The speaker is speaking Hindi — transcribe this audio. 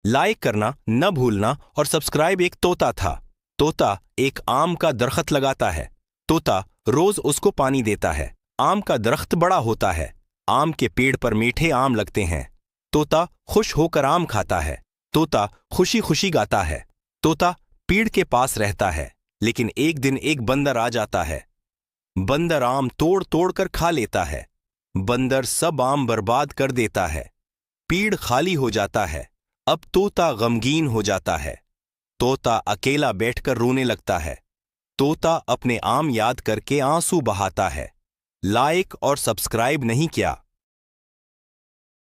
लाइक करना न भूलना। और सब्सक्राइब। एक तोता था। तोता एक आम का दरख्त लगाता है। तोता रोज उसको पानी देता है। आम का दरख्त बड़ा होता है। आम के पेड़ पर मीठे आम लगते हैं। तोता खुश होकर आम खाता है। तोता खुशी खुशी गाता है। तोता पेड़ के पास रहता है। लेकिन एक दिन एक बंदर आ जाता है। बंदर आम तोड़ तोड़ कर खा लेता है। बंदर सब आम बर्बाद कर देता है। पेड़ खाली हो जाता है। अब तोता गमगीन हो जाता है। तोता अकेला बैठकर रोने लगता है। तोता अपने आम याद करके आंसू बहाता है। लाइक और सब्सक्राइब नहीं किया